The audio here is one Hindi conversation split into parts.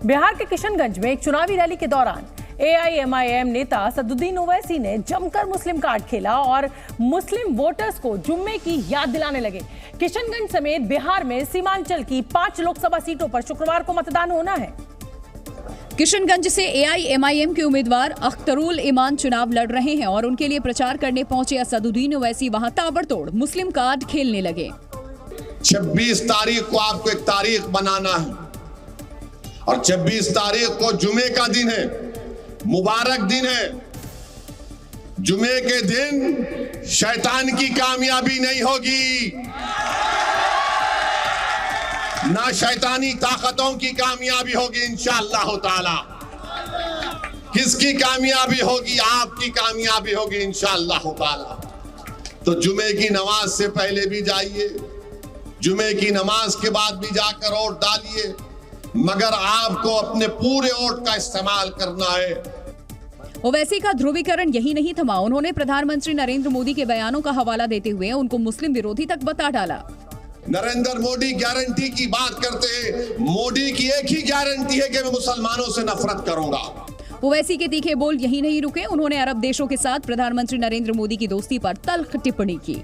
बिहार के किशनगंज में एक चुनावी रैली के दौरान AIMIM नेता असदुद्दीन ओवैसी ने जमकर मुस्लिम कार्ड खेला और मुस्लिम वोटर्स को जुम्मे की याद दिलाने लगे। किशनगंज समेत बिहार में सीमांचल की 5 लोकसभा सीटों पर शुक्रवार को मतदान होना है। किशनगंज से AIMIM के उम्मीदवार अख्तरुल ईमान चुनाव लड़ रहे हैं और उनके लिए प्रचार करने पहुंचे असदुद्दीन ओवैसी वहां ताबड़तोड़ मुस्लिम कार्ड खेलने लगे। 26 तारीख को आपको एक तारीख बनाना है और 26 तारीख को जुमे का दिन है, मुबारक दिन है। जुमे के दिन शैतान की कामयाबी नहीं होगी, ना शैतानी ताकतों की कामयाबी होगी इंशाअल्लाह ताला। किसकी कामयाबी होगी? आपकी कामयाबी होगी इंशाअल्लाह ताला। तो जुमे की नमाज से पहले भी जाइए, जुमे की नमाज के बाद भी जाकर वोट डालिए, मगर आपको अपने पूरे वोट का इस्तेमाल करना है। ओवैसी का ध्रुवीकरण यही नहीं थमा, उन्होंने प्रधानमंत्री नरेंद्र मोदी के बयानों का हवाला देते हुए उनको मुस्लिम विरोधी तक बता डाला। नरेंद्र मोदी गारंटी की बात करते हैं, मोदी की एक ही गारंटी है कि मैं मुसलमानों से नफरत करूंगा। ओवैसी के तीखे बोल यही नहीं रुके, उन्होंने अरब देशों के साथ प्रधानमंत्री नरेंद्र मोदी की दोस्ती पर तल्ख टिप्पणी की।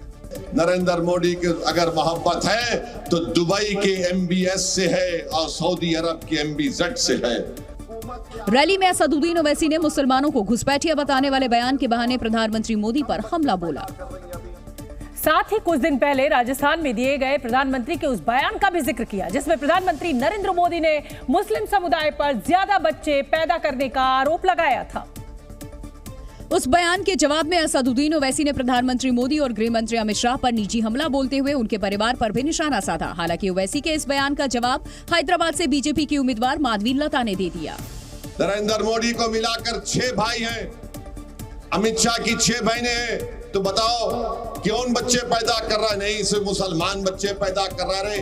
नरेंद्र मोदी की अगर मोहब्बत है तो दुबई के MBS से है और सऊदी अरब के MBZ से है। रैली में असदुद्दीन ओवैसी ने मुसलमानों को घुसपैठिया बताने वाले बयान के बहाने प्रधानमंत्री मोदी पर हमला बोला। साथ ही कुछ दिन पहले राजस्थान में दिए गए प्रधानमंत्री के उस बयान का भी जिक्र किया जिसमें प्रधानमंत्री नरेंद्र मोदी ने मुस्लिम समुदाय पर ज्यादा बच्चे पैदा करने का आरोप लगाया था। उस बयान के जवाब में असदुद्दीन ओवैसी ने प्रधानमंत्री मोदी और गृह मंत्री अमित शाह पर निजी हमला बोलते हुए उनके परिवार पर भी निशाना साधा। हालांकि ओवैसी के इस बयान का जवाब हैदराबाद से बीजेपी की उम्मीदवार माधवी लता ने दे दिया। नरेंद्र मोदी को मिलाकर 6 भाई हैं, अमित शाह की 6 बहनें हैं, तो बताओ कौन बच्चे पैदा कर रहा है? नहीं, सिर्फ मुसलमान बच्चे पैदा कर रहे।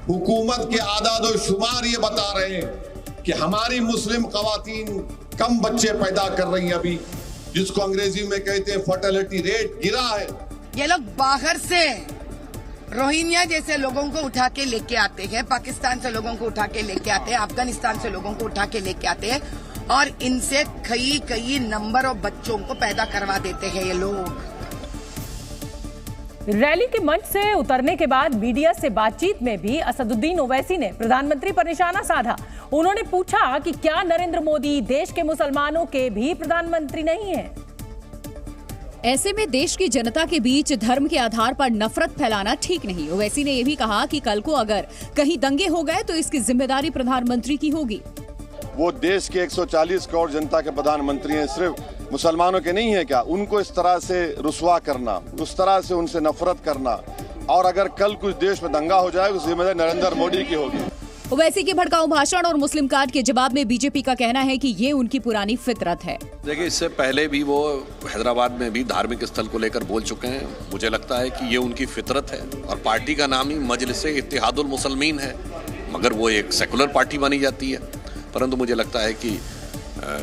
हुकूमत के आदाद शुमार ये बता रहे हैं कि हमारी मुस्लिम खवातीन कम बच्चे पैदा कर रही हैं अभी, जिसको अंग्रेजी में कहते हैं फर्टिलिटी रेट गिरा है। ये लोग बाहर से रोहिंग्या जैसे लोगों को उठा के लेके आते हैं, पाकिस्तान से लोगों को उठा के लेके आते हैं, अफगानिस्तान से लोगों को उठा के लेके आते हैं और इनसे कई नंबर ऑफ बच्चों को पैदा करवा देते हैं ये लोग। रैली के मंच से उतरने के बाद मीडिया से बातचीत में भी असदुद्दीन ओवैसी ने प्रधानमंत्री पर निशाना साधा। उन्होंने पूछा कि क्या नरेंद्र मोदी देश के मुसलमानों के भी प्रधानमंत्री नहीं हैं? ऐसे में देश की जनता के बीच धर्म के आधार पर नफरत फैलाना ठीक नहीं। ओवैसी ने यह भी कहा कि कल को अगर कहीं दंगे हो गए तो इसकी जिम्मेदारी प्रधानमंत्री की होगी। वो देश के 140 करोड़ जनता के प्रधानमंत्री हैं, सिर्फ मुसलमानों के नहीं है क्या? उनको इस तरह से रुसवा करना, उस तरह से उनसे नफरत करना, और अगर कल कुछ देश में दंगा हो जाए तो जिम्मेदारी नरेंद्र मोदी की होगी। ओवैसी के भड़काऊ भाषण और मुस्लिम कार्ड के जवाब में बीजेपी का कहना है कि ये उनकी पुरानी फितरत है। देखिए, इससे पहले भी वो हैदराबाद में भी धार्मिक स्थल को लेकर बोल चुके हैं। मुझे लगता है कि ये उनकी फितरत है और पार्टी का नाम ही मजलिस-ए-इत्तेहादुल मुसलमीन है, मगर वो एक सेकुलर पार्टी मानी जाती है। परंतु मुझे लगता है कि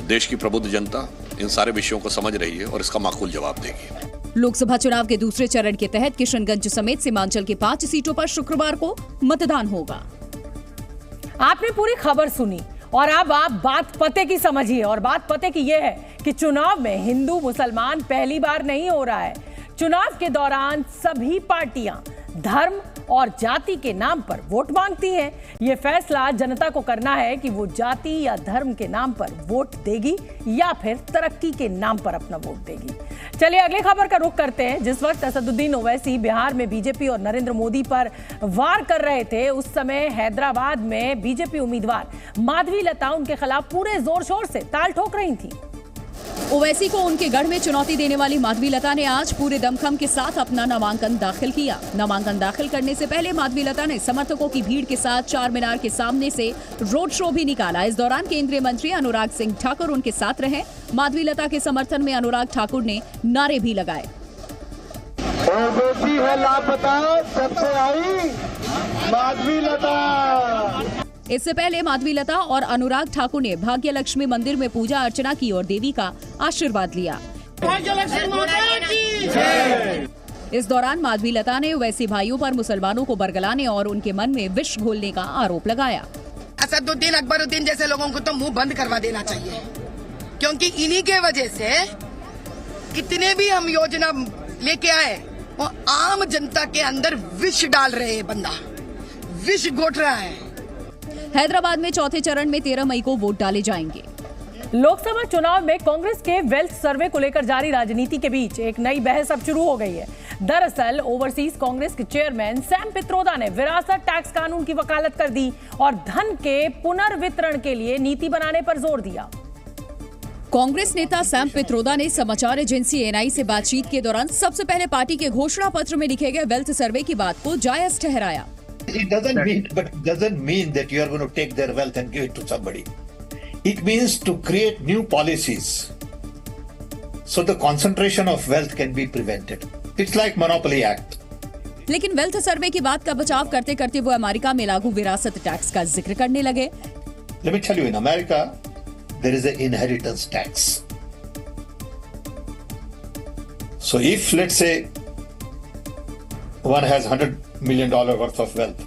देश की प्रबुद्ध जनता इन सारे विषयों को समझ रही है और इसका माकूल जवाब देगी। लोकसभा चुनाव के दूसरे चरण के तहत किशनगंज समेत सीमांचल के 5 सीटों पर शुक्रवार को मतदान होगा। आपने पूरी खबर सुनी और अब आप बात पते की समझिए, और बात पते की यह है कि चुनाव में हिंदू मुसलमान पहली बार नहीं हो रहा है। चुनाव के दौरान सभी पार्टियां धर्म और जाति के नाम पर वोट मांगती हैं। यह फैसला जनता को करना है कि वो जाति या धर्म के नाम पर वोट देगी या फिर तरक्की के नाम पर अपना वोट देगी। चलिए अगली खबर का रुख करते हैं। जिस वक्त असदुद्दीन ओवैसी बिहार में बीजेपी और नरेंद्र मोदी पर वार कर रहे थे, उस समय हैदराबाद में बीजेपी उम्मीदवार माधवी लता उनके खिलाफ पूरे जोर शोर से ताल ठोक रही थी। ओवैसी को उनके गढ़ में चुनौती देने वाली माधवी लता ने आज पूरे दमखम के साथ अपना नामांकन दाखिल किया। नामांकन दाखिल करने से पहले माधवी लता ने समर्थकों की भीड़ के साथ चार मीनार के सामने से रोड शो भी निकाला। इस दौरान केंद्रीय मंत्री अनुराग सिंह ठाकुर उनके साथ रहे। माधवी लता के समर्थन में अनुराग ठाकुर ने नारे भी लगाए। ओवैसी है लापता, सबसे आई माधवी लता। इससे पहले माधवी लता और अनुराग ठाकुर ने भाग्य लक्ष्मी मंदिर में पूजा अर्चना की और देवी का आशीर्वाद लिया। इस दौरान माधवी लता ने ओवैसी भाइयों पर मुसलमानों को बरगलाने और उनके मन में विष घोलने का आरोप लगाया। असदुद्दीन अकबरुद्दीन जैसे लोगों को तो मुंह बंद करवा देना चाहिए, क्योंकि इन्हीं के वजह से कितने भी हम योजना लेके आए वो आम जनता के अंदर विष डाल रहे हैं, बंदा विष घोट रहा है। हैदराबाद में चौथे चरण में 13 मई को वोट डाले जाएंगे। लोकसभा चुनाव में कांग्रेस के वेल्थ सर्वे को लेकर जारी राजनीति के बीच एक नई बहस अब शुरू हो गई है। दरअसल ओवरसीज कांग्रेस के चेयरमैन सैम पित्रोदा ने विरासत टैक्स कानून की वकालत कर दी और धन के पुनर्वितरण के लिए नीति बनाने पर जोर दिया। कांग्रेस नेता सैम पित्रोदा ने समाचार एजेंसी एएनआई से बातचीत के दौरान सबसे पहले पार्टी के घोषणा पत्र में लिखे गए वेल्थ सर्वे की बात को जायज ठहराया। It doesn't mean that you are going to take their wealth and give it to somebody. It means to create new policies so the concentration of wealth can be prevented. It's like Monopoly Act. लेकिन वेल्थ सर्वे की बात का बचाव करते करते वो अमेरिका में लागू विरासत टैक्स का जिक्र करने लगे। Let me tell you, in America, there is an inheritance tax. So if, let's say, one has $100 million worth of wealth,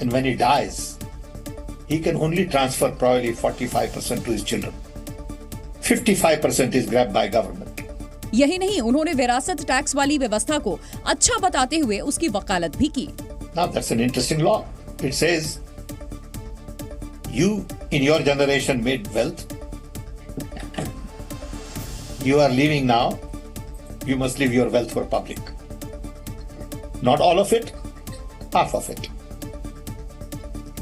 and when he dies, he can only transfer probably 45% to his children. 55% is grabbed by government. यही नहीं, उन्होंने विरासत टैक्स वाली व्यवस्था को अच्छा बताते हुए उसकी वकालत भी की। Now that's an interesting law. It says, you in your generation made wealth. You are leaving now. You must leave your wealth for public. Not all of it, half of it.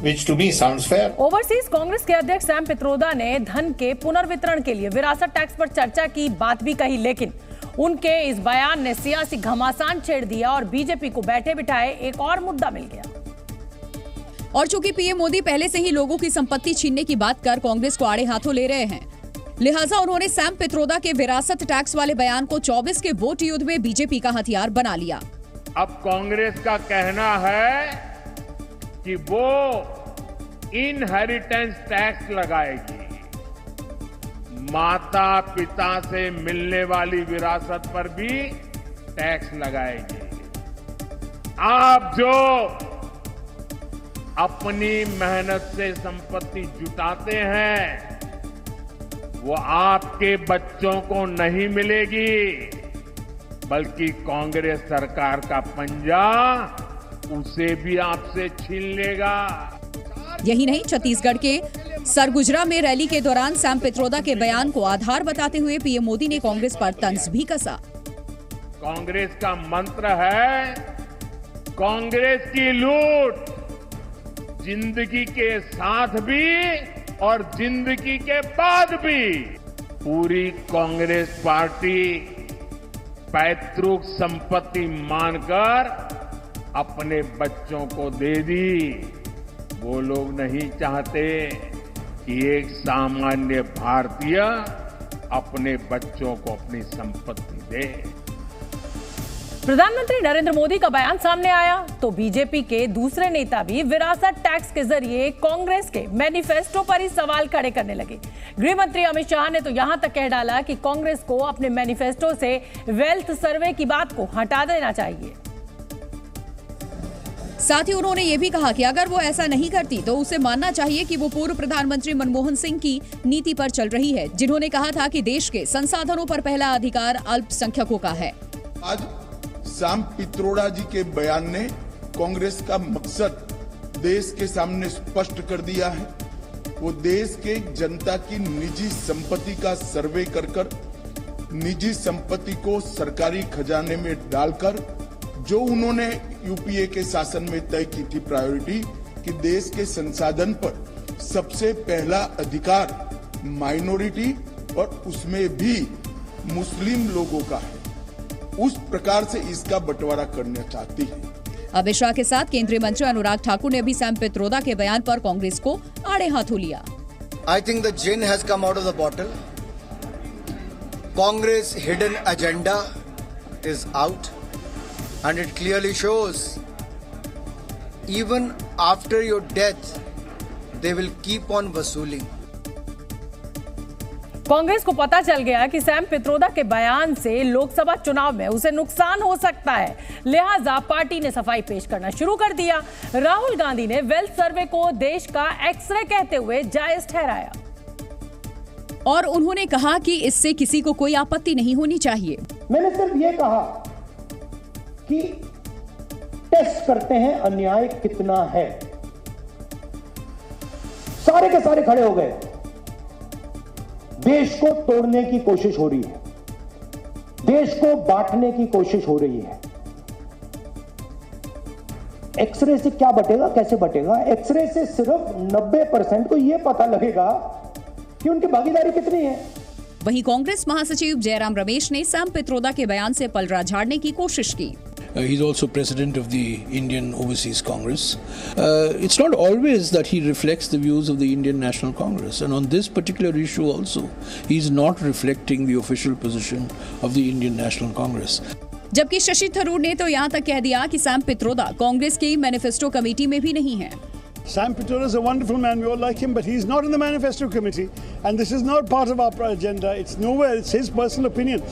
Which to me sounds fair. Overseas Congress के अध्यक्ष सैम पित्रोदा ने धन के पुनर्वितरण के लिए विरासत टैक्स पर चर्चा की बात भी कही, लेकिन उनके इस बयान ने सियासी घमासान छेड़ दिया और बीजेपी को बैठे बिठाए एक और मुद्दा मिल गया। और चूंकि पीएम मोदी पहले से ही लोगों की संपत्ति छीनने की बात कर कांग्रेस को आड़े हाथों ले रहे हैं, लिहाजा उन्होंने सैम पित्रोदा के विरासत टैक्स वाले बयान को 24 के वोट युद्ध में बीजेपी का हथियार बना लिया। अब कांग्रेस का कहना है कि वो इनहेरिटेंस टैक्स लगाएगी, माता पिता से मिलने वाली विरासत पर भी टैक्स लगाएगी। आप जो अपनी मेहनत से संपत्ति जुटाते हैं वो आपके बच्चों को नहीं मिलेगी, बल्कि कांग्रेस सरकार का पंजा उसे भी आपसे छीन लेगा। यही नहीं, छत्तीसगढ़ के सरगुजरा में रैली के दौरान सैम पित्रोदा के बयान को आधार बताते हुए पीएम मोदी ने कांग्रेस पर तंज भी कसा। कांग्रेस का मंत्र है, कांग्रेस की लूट जिंदगी के साथ भी और जिंदगी के बाद भी। पूरी कांग्रेस पार्टी पैतृक संपत्ति मानकर अपने बच्चों को दे दी। वो लोग नहीं चाहते कि एक सामान्य भारतीय अपने बच्चों को अपनी संपत्ति दे। प्रधानमंत्री नरेंद्र मोदी का बयान सामने आया तो बीजेपी के दूसरे नेता भी विरासत टैक्स के जरिए कांग्रेस के मैनिफेस्टो पर ही सवाल खड़े करने लगे। गृह मंत्री अमित शाह ने तो यहां तक कह डाला कि कांग्रेस को अपने मैनिफेस्टो से वेल्थ सर्वे की बात को हटा देना चाहिए। साथ ही उन्होंने ये भी कहा कि अगर वो ऐसा नहीं करती तो उसे मानना चाहिए कि वो पूर्व प्रधानमंत्री मनमोहन सिंह की नीति पर चल रही है, जिन्होंने कहा था कि देश के संसाधनों पर पहला अधिकार अल्पसंख्यकों का है। आज सैम पित्रोदा जी के बयान ने कांग्रेस का मकसद देश के सामने स्पष्ट कर दिया है। वो देश के जनता की निजी संपत्ति का सर्वे कर निजी संपत्ति को सरकारी खजाने में डालकर जो उन्होंने यूपीए के शासन में तय की थी प्रायोरिटी कि देश के संसाधन पर सबसे पहला अधिकार माइनॉरिटी और उसमें भी मुस्लिम लोगों का है, उस प्रकार से इसका बंटवारा करना चाहती है। अमित शाह के साथ केंद्रीय मंत्री अनुराग ठाकुर ने भी सैम पित्रोदा के बयान पर कांग्रेस को आड़े हाथों लिया। I think the gin has come out of the bottle. Congress hidden agenda is out and it clearly shows even after your death they will keep on वसूलिंग। Congress को पता चल गया कि सैम पित्रोदा के बयान से लोकसभा चुनाव में उसे नुकसान हो सकता है, लिहाजा पार्टी ने सफाई पेश करना शुरू कर दिया। राहुल गांधी ने वेल्थ सर्वे को देश का एक्सरे कहते हुए जायज ठहराया और उन्होंने कहा कि इससे किसी को कोई आपत्ति नहीं होनी चाहिए। मैंने सिर्फ ये कहा कि टेस्ट करते हैं अन्याय कितना है। सारे के सारे खड़े हो गए। देश को तोड़ने की कोशिश हो रही है, देश को बांटने की कोशिश हो रही है। एक्सरे से क्या बटेगा, कैसे बटेगा? एक्सरे से सिर्फ 90% को यह पता लगेगा कि उनकी भागीदारी कितनी है। वहीं कांग्रेस महासचिव जयराम रमेश ने सैम पित्रोदा के बयान से पलड़ा झाड़ने की कोशिश की। He's also president of the Indian Overseas Congress. It's not always that he reflects the views of the Indian National Congress, and on this particular issue also, he's not reflecting the official position of the Indian National Congress. जबकि शशि थरूर ने तो यहाँ तक कह दिया कि सैम पित्रोदा कांग्रेस की मैनिफेस्टो कमेटी में भी नहीं है। Sam Pitroda is a wonderful man, we all like him, but he's not in the manifesto committee, and this is not part of our agenda. It's nowhere, it's his personal opinion.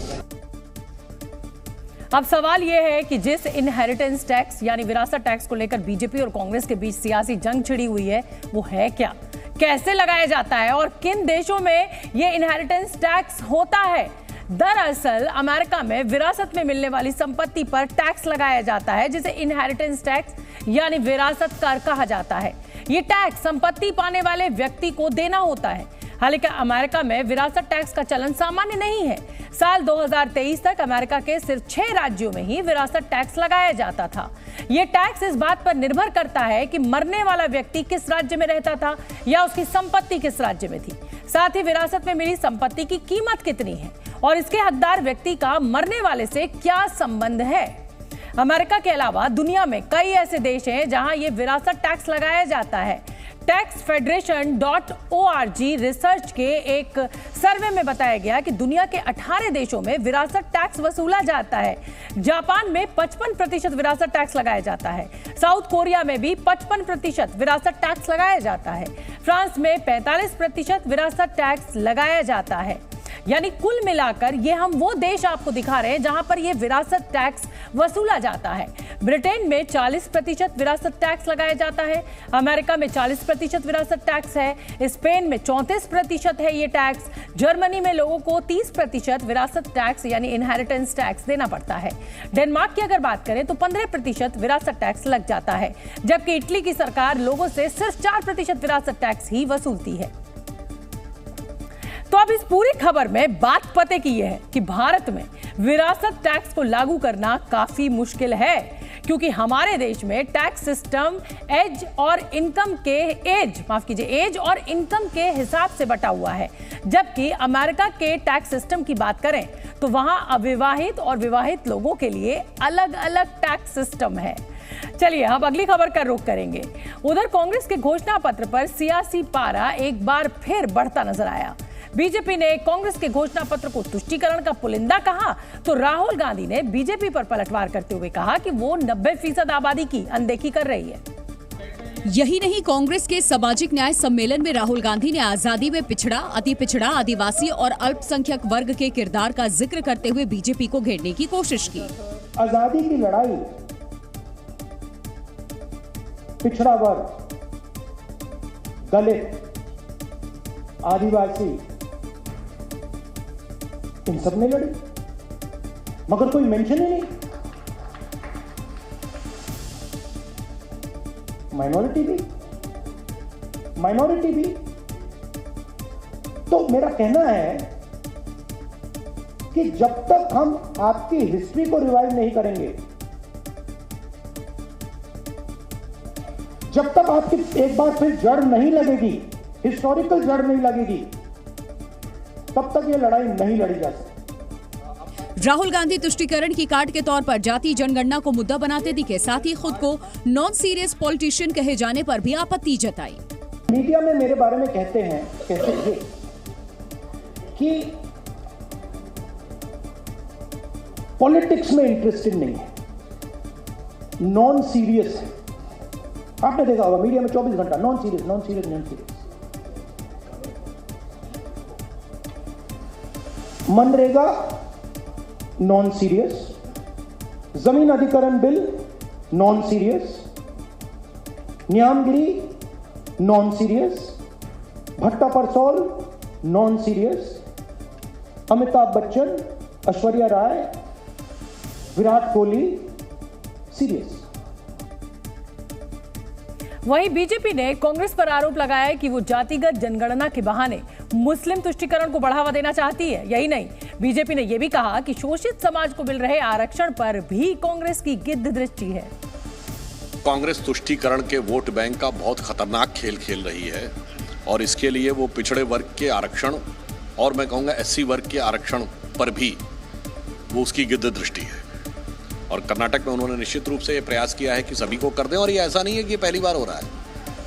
अब सवाल यह है कि जिस इनहेरिटेंस टैक्स यानी विरासत टैक्स को लेकर बीजेपी और कांग्रेस के बीच सियासी जंग छिड़ी हुई है, वो है क्या, कैसे लगाया जाता है और किन देशों में ये इनहेरिटेंस टैक्स होता है? दरअसल अमेरिका में विरासत में मिलने वाली संपत्ति पर टैक्स लगाया जाता है, जिसे इनहेरिटेंस टैक्स यानी विरासत कर कहा जाता है। ये टैक्स संपत्ति पाने वाले व्यक्ति को देना होता है। हालांकि अमेरिका में विरासत टैक्स का चलन सामान्य नहीं है। साल 2023 तक अमेरिका के सिर्फ 6 राज्यों में ही विरासत टैक्स लगाया जाता था। ये टैक्स इस बात पर निर्भर करता है कि मरने वाला व्यक्ति किस राज्य में रहता था या उसकी संपत्ति किस राज्य में थी। साथ ही विरासत में मिली संपत्ति की कीमत कितनी है और इसके हकदार व्यक्ति का मरने वाले से क्या संबंध है। अमेरिका के अलावा दुनिया में कई ऐसे देश हैं जहां ये विरासत टैक्स लगाया जाता है। taxfederation.org रिसर्च के एक सर्वे में बताया गया कि दुनिया के 18 देशों में विरासत टैक्स वसूला जाता है। जापान में 55% विरासत टैक्स लगाया जाता है। साउथ कोरिया में भी 55% विरासत टैक्स लगाया जाता है। फ्रांस में 45% विरासत टैक्स लगाया जाता है। यानी कुल मिलाकर ये हम वो देश आपको दिखा रहे हैं जहां पर ये विरासत टैक्स वसूला जाता है। ब्रिटेन में 40% विरासत टैक्स लगाया जाता है। अमेरिका में 40% विरासत टैक्स है। स्पेन में 34% है ये टैक्स। जर्मनी में लोगों को 30% विरासत टैक्स यानी इनहेरिटेंस टैक्स देना पड़ता है। डेनमार्क की अगर बात करें तो 15% विरासत टैक्स लग जाता है, जबकि इटली की सरकार लोगों से सिर्फ 4% विरासत टैक्स ही वसूलती है। तो अब इस पूरी खबर में बात पते की यह है कि भारत में विरासत टैक्स को लागू करना काफी मुश्किल है, क्योंकि हमारे देश में टैक्स सिस्टम एज और इनकम के हिसाब से बटा हुआ है। जबकि अमेरिका के टैक्स सिस्टम की बात करें तो वहां अविवाहित और विवाहित लोगों के लिए अलग अलग टैक्स सिस्टम है। चलिए अब अगली खबर का रुख करेंगे। उधर कांग्रेस के घोषणा पत्र पर सियासी पारा एक बार फिर बढ़ता नजर आया। बीजेपी ने कांग्रेस के घोषणा पत्र को तुष्टीकरण का पुलिंदा कहा तो राहुल गांधी ने बीजेपी पर पलटवार करते हुए कहा कि वो 90% आबादी की अनदेखी कर रही है। यही नहीं, कांग्रेस के सामाजिक न्याय सम्मेलन में राहुल गांधी ने आजादी में पिछड़ा, अति पिछड़ा, आदिवासी और अल्पसंख्यक वर्ग के किरदार का जिक्र करते हुए बीजेपी को घेरने की कोशिश की। आजादी की लड़ाई पिछड़ा वर्ग, दलित, आदिवासी, इन सब ने लड़ी, मगर कोई मेंशन ही नहीं माइनॉरिटी भी। तो मेरा कहना है कि जब तक हम आपकी हिस्ट्री को रिवाइव नहीं करेंगे, जब तक आपकी एक बार फिर जड़ नहीं लगेगी, हिस्टोरिकल जड़ नहीं लगेगी, तब तक ये लड़ाई नहीं लड़ी जा सकती। राहुल गांधी तुष्टीकरण की कार्ड के तौर पर जाति जनगणना को मुद्दा बनाते दिखे, साथ ही खुद को नॉन सीरियस पॉलिटिशियन कहे जाने पर भी आपत्ति जताई। मीडिया में मेरे बारे में कहते थे कि पॉलिटिक्स में इंटरेस्टेड नहीं है, नॉन सीरियस है। आपने देखा होगा मीडिया में 24 घंटा non serious. MNREGA non serious, जमीन अधिकरण bill non serious, Niyamgiri non serious, Bhatta Parsaul non serious, Amitabh Bachchan, Aishwarya Rai, Virat Kohli serious. वहीं बीजेपी ने कांग्रेस पर आरोप लगाया है कि वो जातिगत जनगणना के बहाने मुस्लिम तुष्टीकरण को बढ़ावा देना चाहती है। यही नहीं, बीजेपी ने यह भी कहा कि शोषित समाज को मिल रहे आरक्षण पर भी कांग्रेस की गिद्ध दृष्टि है। कांग्रेस तुष्टीकरण के वोट बैंक का बहुत खतरनाक खेल खेल रही है और इसके लिए वो पिछड़े वर्ग के आरक्षण और मैं कहूँगा एससी वर्ग के आरक्षण पर भी वो उसकी गिद्ध दृष्टि है। और कर्नाटक में उन्होंने निश्चित रूप से ये प्रयास किया है कि सभी को कर दें और ये ऐसा नहीं है कि ये पहली बार हो रहा है।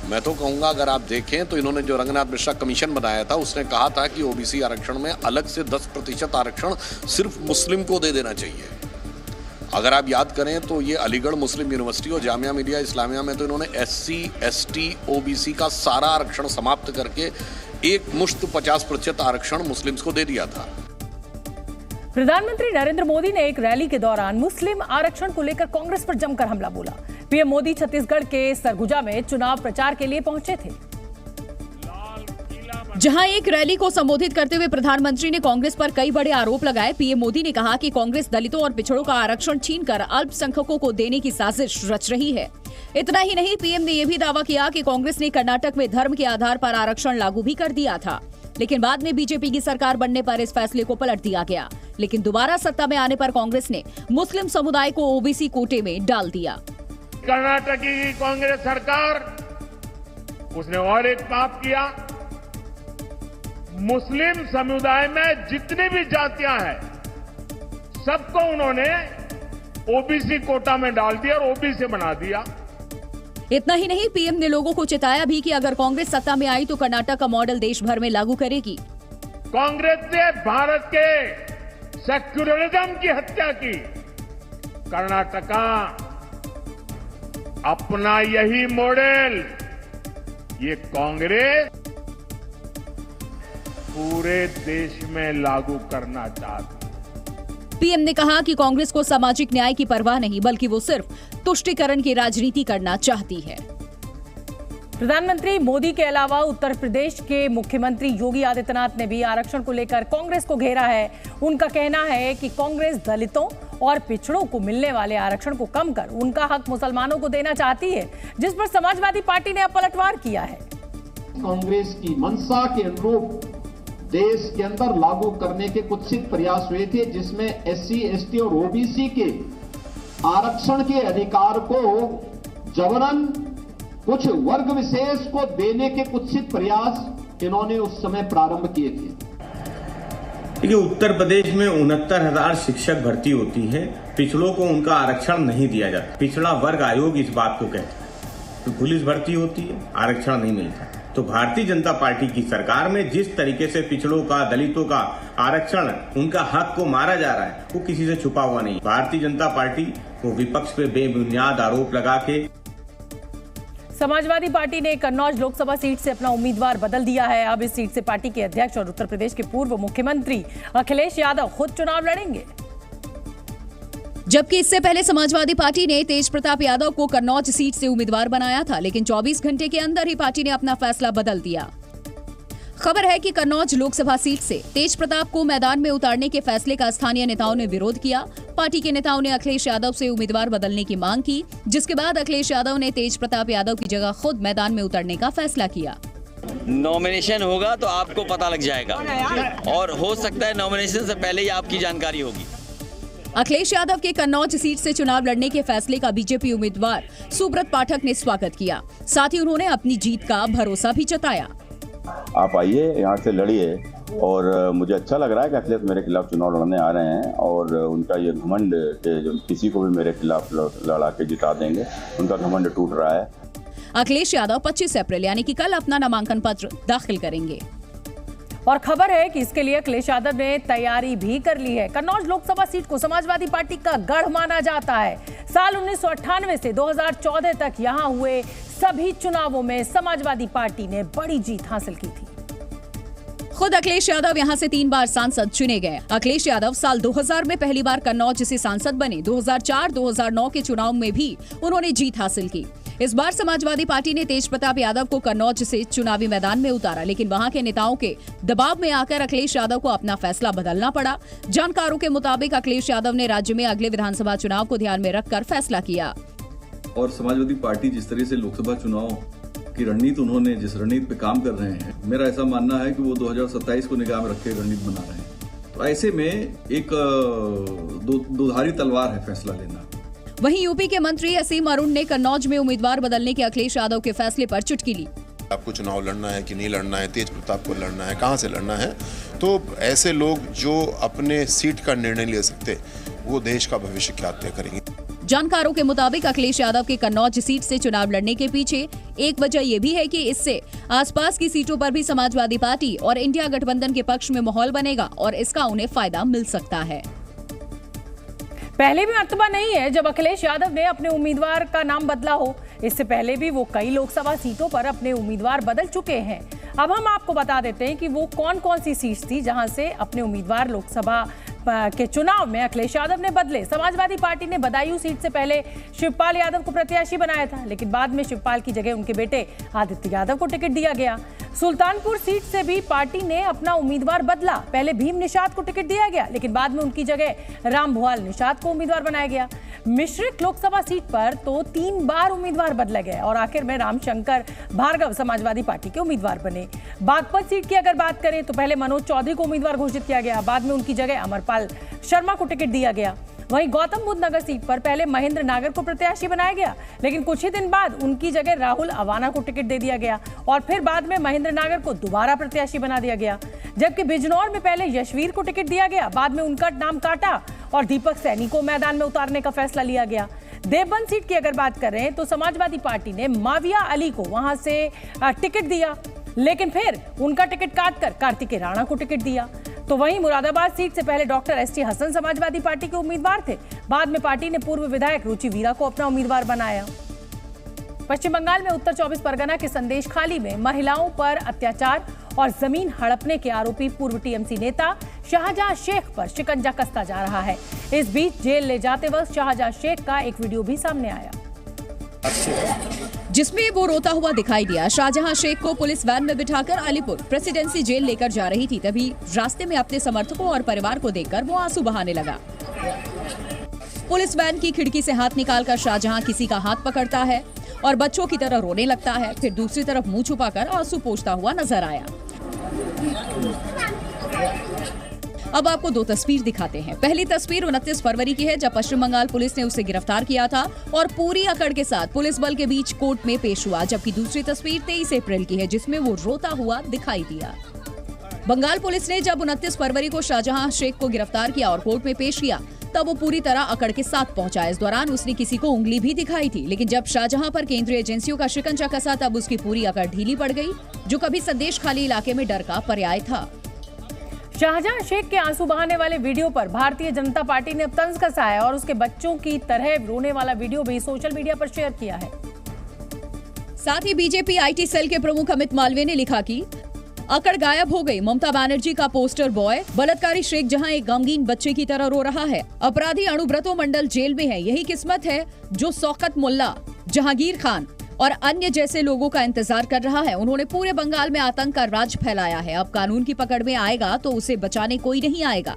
मैं तो कहूँगा अगर आप देखें तो इन्होंने जो रंगनाथ मिश्रा कमीशन बनाया था उसने कहा था कि ओबीसी आरक्षण में अलग से 10% आरक्षण सिर्फ मुस्लिम को दे देना चाहिए। अगर आप याद करें तो ये अलीगढ़ मुस्लिम यूनिवर्सिटी और जामिया मिलिया इस्लामिया में तो इन्होंने एससी, एसटी, ओबीसी का सारा आरक्षण समाप्त करके एक मुश्त 50% आरक्षण मुस्लिम्स को दे दिया था। प्रधानमंत्री नरेंद्र मोदी ने एक रैली के दौरान मुस्लिम आरक्षण को लेकर कांग्रेस पर जमकर हमला बोला। पीएम मोदी छत्तीसगढ़ के सरगुजा में चुनाव प्रचार के लिए पहुंचे थे, जहां एक रैली को संबोधित करते हुए प्रधानमंत्री ने कांग्रेस पर कई बड़े आरोप लगाए। पीएम मोदी ने कहा कि कांग्रेस दलितों और पिछड़ों का आरक्षण छीनकर अल्पसंख्यकों को देने की साजिश रच रही है। इतना ही नहीं, पीएम ने यह भी दावा किया कि कांग्रेस ने कर्नाटक में धर्म के आधार पर आरक्षण लागू भी कर दिया था, लेकिन बाद में बीजेपी की सरकार बनने पर इस फैसले को पलट दिया गया। लेकिन दोबारा सत्ता में आने पर कांग्रेस ने मुस्लिम समुदाय को ओबीसी कोटे में डाल दिया। कर्नाटक की कांग्रेस सरकार उसने और एक पाप किया, मुस्लिम समुदाय में जितनी भी जातियां हैं सबको उन्होंने ओबीसी कोटा में डाल दिया और ओबीसी बना दिया। इतना ही नहीं, पीएम ने लोगों को चेताया भी कि अगर कांग्रेस सत्ता में आई तो कर्नाटक का मॉडल देश भर में लागू करेगी। कांग्रेस ने भारत के सेक्युलरिज्म की हत्या की। कर्नाटका अपना यही मॉडल ये कांग्रेस पूरे देश में लागू करना चाहती है। पीएम ने कहा कि कांग्रेस को सामाजिक न्याय की परवाह नहीं, बल्कि वो सिर्फ तुष्टीकरण की राजनीति करना चाहती है। प्रधानमंत्री मोदी के अलावा उत्तर प्रदेश के मुख्यमंत्री योगी आदित्यनाथ ने भी आरक्षण को लेकर कांग्रेस को घेरा है। उनका कहना है कि कांग्रेस दलितों और पिछड़ों को मिलने वाले आरक्षण को कम कर उनका हक मुसलमानों को देना चाहती है, जिस पर समाजवादी पार्टी ने अब पलटवार किया है। कांग्रेस की मंशा के अनुरूप देश के अंदर लागू करने के कुत्सित प्रयास हुए थे, जिसमें एससी, एसटी और ओबीसी के आरक्षण के अधिकार को जबरन कुछ वर्ग विशेष को देने के कुत्सित प्रयास इन्होंने उस समय प्रारंभ किए थे। देखिए, उत्तर प्रदेश में 69,000 शिक्षक भर्ती होती है, पिछड़ों को उनका आरक्षण नहीं दिया जाता। पिछड़ा वर्ग आयोग इस बात को कहता है। तो पुलिस भर्ती होती है, आरक्षण नहीं मिलता। तो भारतीय जनता पार्टी की सरकार में जिस तरीके से पिछड़ों का, दलितों का आरक्षण, उनका हक को मारा जा रहा है, वो किसी से छुपा हुआ नहीं। भारतीय जनता पार्टी को विपक्ष पे बेबुनियाद आरोप लगा के समाजवादी पार्टी ने कन्नौज लोकसभा सीट से अपना उम्मीदवार बदल दिया है। अब इस सीट से पार्टी के अध्यक्ष और उत्तर प्रदेश के पूर्व मुख्यमंत्री अखिलेश यादव खुद चुनाव लड़ेंगे, जबकि इससे पहले समाजवादी पार्टी ने तेज प्रताप यादव को कन्नौज सीट से उम्मीदवार बनाया था, लेकिन 24 घंटे के अंदर ही पार्टी ने अपना फैसला बदल दिया। खबर है कि कन्नौज लोकसभा सीट से तेज प्रताप को मैदान में उतारने के फैसले का स्थानीय नेताओं ने विरोध किया। पार्टी के नेताओं ने अखिलेश यादव से उम्मीदवार बदलने की मांग की, जिसके बाद अखिलेश यादव ने तेज प्रताप यादव की जगह खुद मैदान में उतरने का फैसला किया। नॉमिनेशन होगा तो आपको पता लग जाएगा और हो सकता है नॉमिनेशन से पहले ही आपकी जानकारी होगी। अखिलेश यादव के कन्नौज सीट से चुनाव लड़ने के फैसले का बीजेपी उम्मीदवार सुब्रत पाठक ने स्वागत किया। साथ ही उन्होंने अपनी जीत का भरोसा भी जताया। आप आइए, यहाँ से लड़िए और मुझे अच्छा लग रहा है कि अखिलेश मेरे खिलाफ चुनाव लड़ने आ रहे हैं और उनका ये घमंड के जो किसी को भी मेरे खिलाफ लड़ा के जिता देंगे, उनका घमंड टूट रहा है। अखिलेश यादव 25 अप्रैल यानी कि कल अपना नामांकन पत्र दाखिल करेंगे। और खबर है कि इसके लिए अखिलेश यादव ने तैयारी भी कर ली है। कन्नौज लोकसभा सीट को समाजवादी पार्टी का गढ़ माना जाता है। साल 1998 से 2014 तक यहां हुए सभी चुनावों में समाजवादी पार्टी ने बड़ी जीत हासिल की थी। खुद अखिलेश यादव यहां से 3 बार सांसद चुने गए। अखिलेश यादव साल 2000 में पहली बार कन्नौज से सांसद बने। 2004-2009 के चुनाव में भी उन्होंने जीत हासिल की। इस बार समाजवादी पार्टी ने तेज प्रताप यादव को कन्नौज से चुनावी मैदान में उतारा, लेकिन वहां के नेताओं के दबाव में आकर अखिलेश यादव को अपना फैसला बदलना पड़ा। जानकारों के मुताबिक अखिलेश यादव ने राज्य में अगले विधानसभा चुनाव को ध्यान में रखकर फैसला किया। और समाजवादी पार्टी जिस तरह से लोकसभा चुनाव की रणनीति उन्होंने जिस रणनीति पे काम कर रहे हैं, मेरा ऐसा मानना है कि वो 2027 को निगाह में रखे रणनीति बना रहे हैं। तो ऐसे में एक दोधारी तलवार है फैसला लेना। वहीं यूपी के मंत्री असीम अरुण ने कन्नौज में उम्मीदवार बदलने के अखिलेश यादव के फैसले पर चुटकी ली। आपको चुनाव लड़ना है कि नहीं लड़ना है, तेज प्रताप को लड़ना है, कहां से लड़ना है, तो ऐसे लोग जो अपने सीट का निर्णय ले सकते, वो देश का भविष्य क्या तय करेंगे। जानकारों के मुताबिक अखिलेश यादव के कन्नौज सीट से चुनाव लड़ने के पीछे एक वजह ये भी है कि इससे आसपास की सीटों पर भी समाजवादी पार्टी और इंडिया गठबंधन के पक्ष में माहौल बनेगा और इसका उन्हें फायदा मिल सकता है। पहले भी मर्तबा नहीं है जब अखिलेश यादव ने अपने उम्मीदवार का नाम बदला हो। इससे पहले भी वो कई लोकसभा सीटों पर अपने उम्मीदवार बदल चुके हैं। अब हम आपको बता देते हैं कि वो कौन कौन सी सीट थी जहां से अपने उम्मीदवार लोकसभा के चुनाव में अखिलेश यादव ने बदले। समाजवादी पार्टी ने बदायूं सीट से पहले शिवपाल यादव को प्रत्याशी बनाया था, लेकिन बाद में शिवपाल की जगह उनके बेटे आदित्य यादव को टिकट दिया गया। सुल्तानपुर सीट से भी पार्टी ने अपना उम्मीदवार बदला। पहले भीम निषाद को टिकट दिया गया, लेकिन बाद में उनकी जगह रामभुआल निषाद को उम्मीदवार बनाया गया। मिश्रिक लोकसभा सीट पर तो 3 बार उम्मीदवार बदले गए और आखिर में रामशंकर भार्गव समाजवादी पार्टी के उम्मीदवार बने। बागपत सीट की अगर बात करें तो पहले मनोज चौधरी को उम्मीदवार घोषित किया गया, बाद में उनकी जगह अमरपाल शर्मा को टिकट दिया गया। वहीं गौतम बुद्ध नगर सीट पर पहले महेंद्र नागर को प्रत्याशी बनाया गया, लेकिन कुछ ही दिन बाद उनकी जगह राहुल अवाना को टिकट दे दिया गया और फिर बाद में महेंद्र नागर को दोबारा प्रत्याशी बना दिया गया। जबकि बिजनौर में पहले यशवीर को टिकट दिया गया, बाद में उनका नाम काटा और दीपक सैनी को मैदान में उतारने का फैसला लिया गया। देवबंद सीट की अगर बात करें तो समाजवादी पार्टी ने माविया अली को वहां से टिकट दिया, लेकिन फिर उनका टिकट काटकर कार्तिकेय राणा को टिकट दिया। तो वहीं मुरादाबाद सीट से पहले doctor ST Hasan Samajwadi party के उम्मीदवार थे, बाद में पार्टी ने पूर्व विधायक रुचि वीरा को अपना उम्मीदवार बनाया। पश्चिम बंगाल में उत्तर 24 परगना के संदेशखाली में महिलाओं पर अत्याचार और जमीन हड़पने के आरोपी पूर्व टीएमसी नेता शाहजहां शेख पर शिकंजा कसता जा रहा है। इस बीच जेल ले जाते वक्त शाहजहां शेख का एक वीडियो भी सामने आया जिसमें वो रोता हुआ दिखाई दिया। शाहजहां शेख को पुलिस वैन में बिठाकर अलीपुर प्रेसिडेंसी जेल लेकर जा रही थी, तभी रास्ते में अपने समर्थकों और परिवार को देखकर वो आंसू बहाने लगा। पुलिस वैन की खिड़की से हाथ निकालकर शाहजहां किसी का हाथ पकड़ता है और बच्चों की तरह रोने लगता है, फिर दूसरी तरफ मुंह छुपाकर आंसू पोंछता हुआ नजर आया। अब आपको 2 तस्वीर दिखाते हैं। पहली तस्वीर 29 फरवरी की है, जब पश्चिम बंगाल पुलिस ने उसे गिरफ्तार किया था और पूरी अकड़ के साथ पुलिस बल के बीच कोर्ट में पेश हुआ। जबकि दूसरी तस्वीर 23 अप्रैल की है, जिसमें वो रोता हुआ दिखाई दिया। बंगाल पुलिस ने जब 29 फरवरी को शाहजहां शेख को गिरफ्तार किया और कोर्ट में पेश किया, तब वो पूरी तरह अकड़ के साथ पहुंचा। इस दौरान उसने किसी को उंगली भी दिखाई थी, लेकिन जब शाहजहां पर केंद्रीय एजेंसियों का शिकंजा कसा, तब उसकी पूरी अकड़ ढीली पड़ गई, जो कभी संदेशखाली इलाके में डर का पर्याय था। शाहजहां शेख के आंसू बहाने वाले वीडियो पर भारतीय जनता पार्टी ने तंज कसा है और उसके बच्चों की तरह रोने वाला वीडियो भी सोशल मीडिया पर शेयर किया है। साथ ही बीजेपी आईटी सेल के प्रमुख अमित मालवीय ने लिखा कि अकड़ गायब हो गई। ममता बनर्जी का पोस्टर बॉय बलात्कारी शेख जहां एक गमगीन बच्चे की तरह रो रहा है। अपराधी अणुव्रतो मंडल जेल में है। यही किस्मत है जो शौकत मुल्ला, जहांगीर खान और अन्य जैसे लोगों का इंतजार कर रहा है। उन्होंने पूरे बंगाल में आतंक का राज फैलाया है। अब कानून की पकड़ में आएगा तो उसे बचाने कोई नहीं आएगा।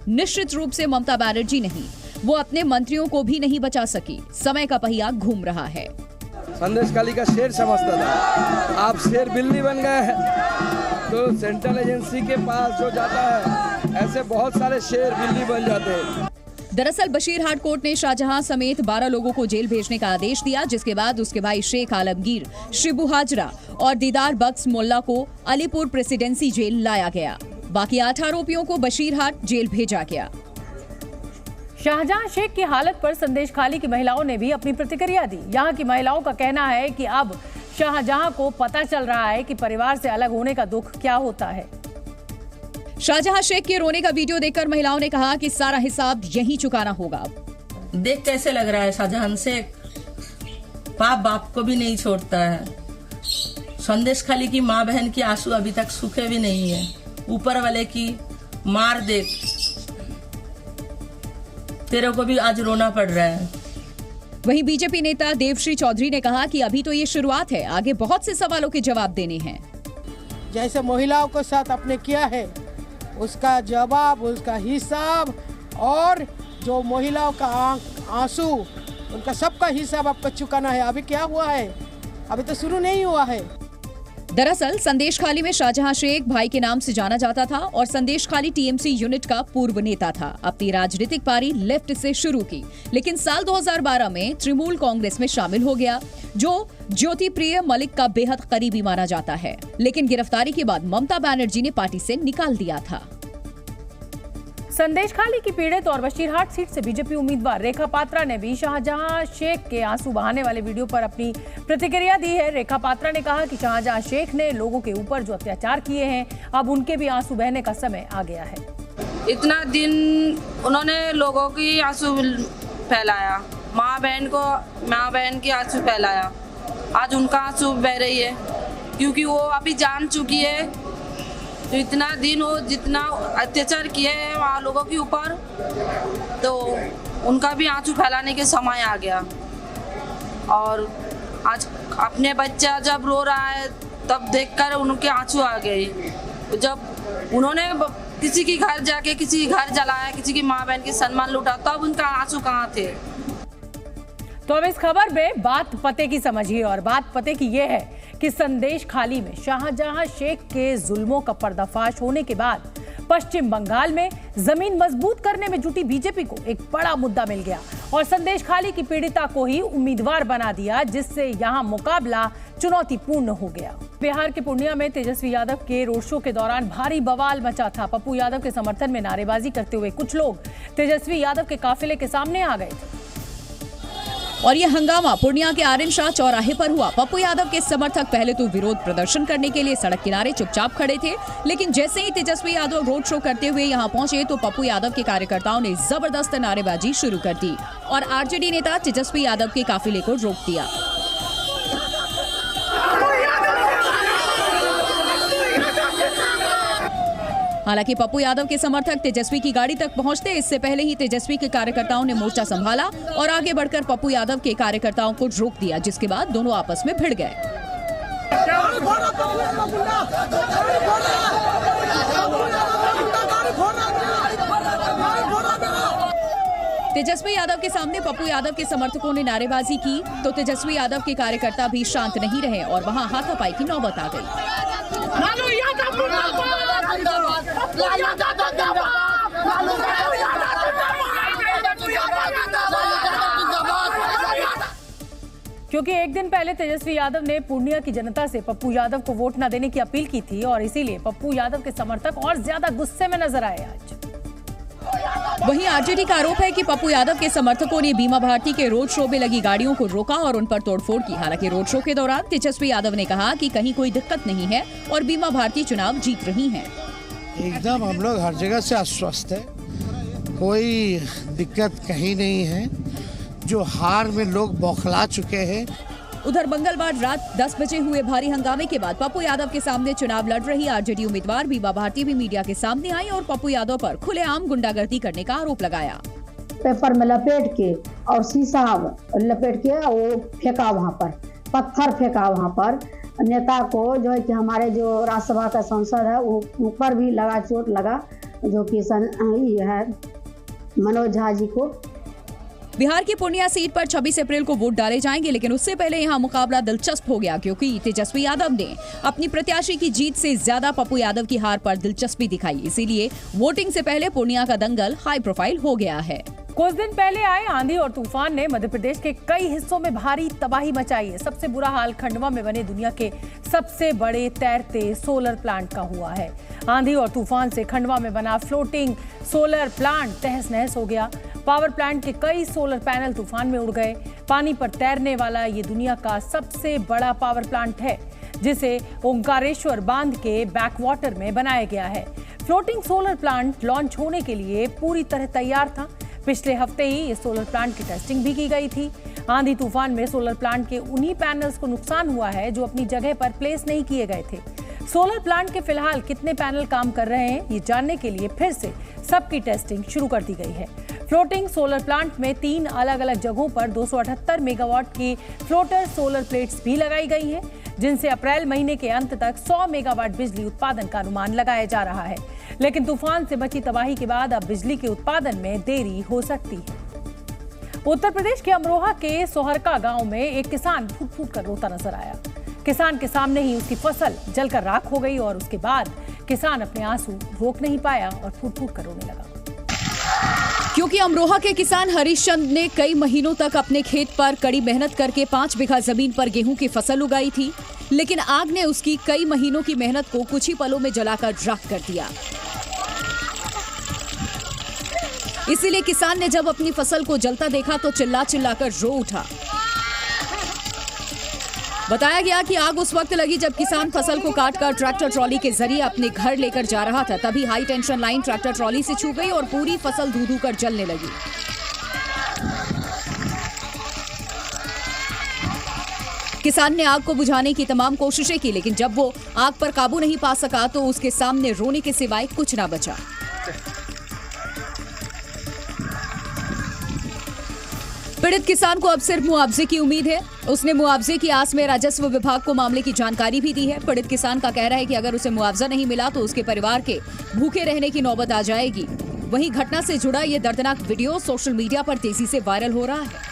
निश्चित रूप से ममता बनर्जी नहीं, वो अपने मंत्रियों को भी नहीं बचा सकी। समय का पहिया घूम रहा है। संदेशखाली का शेर समझता था, आप शेर बिल्ली बन गए हैं। तो सेंट्रल एजेंसी के पास जो जाता है, ऐसे बहुत सारे शेर बिल्ली बन जाते हैं। दरअसल बशीरहाट कोर्ट ने शाहजहां समेत 12 लोगों को जेल भेजने का आदेश दिया, जिसके बाद उसके भाई शेख आलमगीर, शिबू हाजरा और दीदार बख्श मोल्ला को अलीपुर प्रेसिडेंसी जेल लाया गया। बाकी 8 आरोपियों को बशीरहाट जेल भेजा गया। शाहजहां शेख की हालत पर संदेशखाली की महिलाओं ने भी अपनी प्रतिक्रिया दी। यहाँ की महिलाओं का कहना है कि अब शाहजहां को पता चल रहा है कि परिवार से अलग होने का दुख क्या होता है। शाहजहां शेख के रोने का वीडियो देखकर महिलाओं ने कहा कि सारा हिसाब यहीं चुकाना होगा। देख कैसे लग रहा है, शाहजहां शेख बाप बाप को भी नहीं छोड़ता है। संदेशखाली की माँ बहन की आंसू अभी तक सूखे भी नहीं है। ऊपर वाले की मार देख, तेरे को भी आज रोना पड़ रहा है। वहीं बीजेपी नेता देवश्री चौधरी ने कहा कि अभी तो ये शुरुआत है, आगे बहुत से सवालों के जवाब देने हैं। जैसे महिलाओं के साथ आपने किया है, उसका जवाब, उसका हिसाब, और जो महिलाओं का आंसू, उनका सबका हिसाब आपको चुकाना है। अभी क्या हुआ है? अभी तो शुरू नहीं हुआ है। दरअसल संदेशखाली में शाहजहां शेख भाई के नाम से जाना जाता था और संदेशखाली टीएमसी यूनिट का पूर्व नेता था। अपनी राजनीतिक पारी लेफ्ट से शुरू की, लेकिन साल 2012 में तृणमूल कांग्रेस में शामिल हो गया, जो ज्योतिप्रिय मलिक का बेहद करीबी माना जाता है। लेकिन गिरफ्तारी के बाद ममता बनर्जी ने पार्टी से निकाल दिया था। संदेशखाली की पीड़ित और बशीरहाट सीट से बीजेपी उम्मीदवार रेखा पात्रा ने भी शाहजहां शेख के आंसू बहाने वाले वीडियो पर अपनी प्रतिक्रिया दी है। रेखा पात्रा ने कहा कि शाहजहां शेख ने लोगों के ऊपर जो अत्याचार किए हैं, अब उनके भी आंसू बहने का समय आ गया है। इतना दिन उन्होंने लोगों की आंसू फैलाया, माँ बहन की आंसू फैलाया, आज उनका आंसू बह रही है, क्योंकि वो अभी जान चुकी है। तो इतना दिन वो जितना अत्याचार किए हैं वहाँ लोगों के ऊपर, तो उनका भी आंसू फैलाने के समय आ गया। और आज अपने बच्चा जब रो रहा है तब देखकर उनके आंसू आ गए। जब उन्होंने किसी की घर जाके किसी की घर जलाया, किसी की माँ बहन की सम्मान लूटा, तब उनका आंसू कहाँ थे? तो अब इस खबर में बात पते की समझिए, और बात पते की ये है कि संदेशखाली में शाहजहां शेख के जुल्मों का पर्दाफाश होने के बाद पश्चिम बंगाल में जमीन मजबूत करने में जुटी बीजेपी को एक बड़ा मुद्दा मिल गया और संदेशखाली की पीड़िता को ही उम्मीदवार बना दिया, जिससे यहां मुकाबला चुनौतीपूर्ण हो गया। बिहार के पूर्णिया में तेजस्वी यादव के रोड शो के दौरान भारी बवाल मचा था। पप्पू यादव के समर्थन में नारेबाजी करते हुए कुछ लोग तेजस्वी यादव के काफिले के सामने आ गए थे और ये हंगामा पूर्णिया के आर्यन शाह चौराहे पर हुआ। पप्पू यादव के समर्थक पहले तो विरोध प्रदर्शन करने के लिए सड़क किनारे चुपचाप खड़े थे, लेकिन जैसे ही तेजस्वी यादव रोड शो करते हुए यहां पहुंचे तो पप्पू यादव के कार्यकर्ताओं ने जबरदस्त नारेबाजी शुरू कर दी और आरजेडी नेता तेजस्वी यादव के काफिले को रोक दिया। हालांकि पप्पू यादव के समर्थक तेजस्वी की गाड़ी तक पहुंचते इससे पहले ही तेजस्वी के कार्यकर्ताओं ने मोर्चा संभाला और आगे बढ़कर पप्पू यादव के कार्यकर्ताओं को रोक दिया, जिसके बाद दोनों आपस में भिड़ गए। तेजस्वी यादव के सामने पप्पू यादव के समर्थकों ने नारेबाजी की तो तेजस्वी यादव के कार्यकर्ता भी शांत नहीं रहे और वहां हाथापाई की नौबत आ गई। क्योंकि एक दिन पहले तेजस्वी यादव ने पूर्णिया की जनता से पप्पू यादव को वोट न देने की अपील की थी और इसीलिए पप्पू यादव के समर्थक और ज्यादा गुस्से में नजर आए आज। वहीं आरजेडी का आरोप है कि पप्पू यादव के समर्थकों ने बीमा भारती के रोड शो में लगी गाड़ियों को रोका और उन पर तोड़फोड़ की। हालांकि रोड शो के दौरान तेजस्वी यादव ने कहा कि कहीं कोई दिक्कत नहीं है और बीमा भारती चुनाव जीत रही हैं। एकदम हम लोग हर जगह से आश्वस्त है, कोई दिक्कत कहीं नहीं है। जो हार में लोग बौखला चुके हैं। उधर मंगलवार रात 10 बजे हुए भारी हंगामे के बाद पप्पू यादव के सामने चुनाव लड़ रही आरजेडी उम्मीदवार बीमा भारती भी मीडिया के सामने आई और पप्पू यादव पर खुलेआम गुंडागर्दी करने का आरोप लगाया। पेपर में लपेट के और शीशा लपेट के वो फेंका, वहाँ पर पत्थर फेंका, वहाँ पर नेता को जो है कि हमारे जो राज्यसभा का सांसद है वो ऊपर भी लगा, चोट लगा, जो कि है मनोज झा जी को। बिहार की पूर्णिया सीट पर 26 अप्रैल को वोट डाले जाएंगे, लेकिन उससे पहले यहां मुकाबला दिलचस्प हो गया क्योंकि तेजस्वी यादव ने अपनी प्रत्याशी की जीत से ज्यादा पप्पू यादव की हार पर दिलचस्पी दिखाई। इसीलिए वोटिंग से पहले पूर्णिया का दंगल हाई प्रोफाइल हो गया है। कुछ दिन पहले आए आंधी और तूफान ने मध्य प्रदेश के कई हिस्सों में भारी तबाही मचाई है। सबसे बुरा हाल खंडवा में बने दुनिया के सबसे बड़े तैरते सोलर प्लांट का हुआ है। आंधी और तूफान से खंडवा में बना फ्लोटिंग सोलर प्लांट तहस नहस हो गया। पावर प्लांट के कई सोलर पैनल तूफान में उड़ गए। पानी पर तैरने वाला ये दुनिया का सबसे बड़ा पावर प्लांट है, जिसे ओंकारेश्वर बांध के बैकवाटर में बनाया गया है। फ्लोटिंग सोलर प्लांट लॉन्च होने के लिए पूरी तरह तैयार था। पिछले हफ्ते ही इस सोलर प्लांट की टेस्टिंग भी की गई थी। आंधी तूफान में सोलर प्लांट के उन्हीं पैनल्स को नुकसान हुआ है जो अपनी जगह पर प्लेस नहीं किए गए थे। सोलर प्लांट के फिलहाल कितने पैनल काम कर रहे हैं, ये जानने के लिए फिर से सबकी टेस्टिंग शुरू कर दी गई है। फ्लोटिंग सोलर प्लांट में 3 अलग अलग जगहों पर 278 मेगावाट की फ्लोटर सोलर प्लेट्स भी लगाई गई हैं, जिनसे अप्रैल महीने के अंत तक 100 मेगावाट बिजली उत्पादन का अनुमान लगाया जा रहा है। लेकिन तूफान से मची तबाही के बाद अब बिजली के उत्पादन में देरी हो सकती है। उत्तर प्रदेश के अमरोहा के सोहरका गांव में एक किसान फूट फूट कर रोता नजर आया। किसान के सामने ही उसकी फसल जलकर राख हो गई और उसके बाद किसान अपने आंसू रोक नहीं पाया और फूट फूट कर रोने लगा। क्योंकि अमरोहा के किसान हरीश चंद ने कई महीनों तक अपने खेत पर कड़ी मेहनत करके 5 बीघा जमीन पर गेहूं की फसल उगाई थी, लेकिन आग ने उसकी कई महीनों की मेहनत को कुछ ही पलों में जलाकर राख कर दिया। इसीलिए किसान ने जब अपनी फसल को जलता देखा तो चिल्ला चिल्लाकर रो उठा। बताया गया कि आग उस वक्त लगी जब किसान फसल को काटकर ट्रैक्टर ट्रॉली के जरिए अपने घर लेकर जा रहा था। तभी high tension line tractor trolley से छू गई और पूरी फसल धू धू कर जलने लगी। किसान ने आग को बुझाने की तमाम कोशिशें की, लेकिन जब वो आग पर काबू नहीं पा सका तो उसके सामने रोने के सिवाय कुछ ना बचा। पीड़ित किसान को अब सिर्फ मुआवजे की उम्मीद है। उसने मुआवजे की आस में राजस्व विभाग को मामले की जानकारी भी दी है। पीड़ित किसान का कहना है कि अगर उसे मुआवजा नहीं मिला तो उसके परिवार के भूखे रहने की नौबत आ जाएगी। वहीं घटना से जुड़ा ये दर्दनाक वीडियो सोशल मीडिया पर तेजी से वायरल हो रहा है।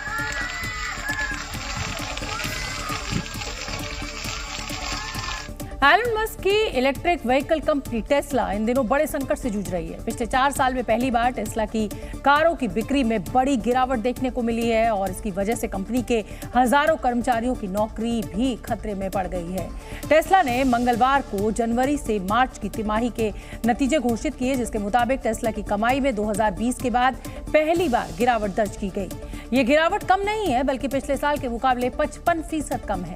एलन मस्क की इलेक्ट्रिक व्हीकल कंपनी टेस्ला इन दिनों बड़े संकट से जूझ रही है। पिछले 4 साल में पहली बार टेस्ला की कारों की बिक्री में बड़ी गिरावट देखने को मिली है और इसकी वजह से कंपनी के हजारों कर्मचारियों की नौकरी भी खतरे में पड़ गई है। टेस्ला ने मंगलवार को जनवरी से मार्च की तिमाही के नतीजे घोषित किए, जिसके मुताबिक टेस्ला की कमाई में 2020 के बाद पहली बार गिरावट दर्ज की गई। ये गिरावट कम नहीं है, बल्कि पिछले साल के मुकाबले 55% कम है।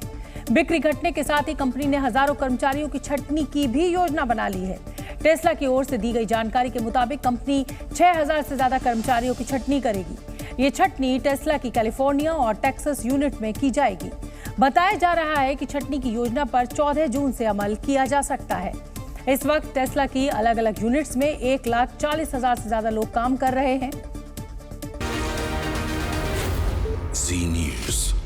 बिक्री घटने के साथ ही कंपनी ने हजारों कर्मचारियों की छंटनी की भी योजना बना ली है। टेस्ला की ओर से दी गई जानकारी के मुताबिक कंपनी 6000 से ज्यादा कर्मचारियों की छंटनी करेगी। ये छंटनी टेस्ला की कैलिफोर्निया और टेक्सास यूनिट में की जाएगी। बताया जा रहा है कि छंटनी की योजना पर 14 जून से अमल किया जा सकता है। इस वक्त टेस्ला की अलग अलग यूनिट्स में 1,40,000 से ज्यादा लोग काम कर रहे हैं। जी न्यूज़।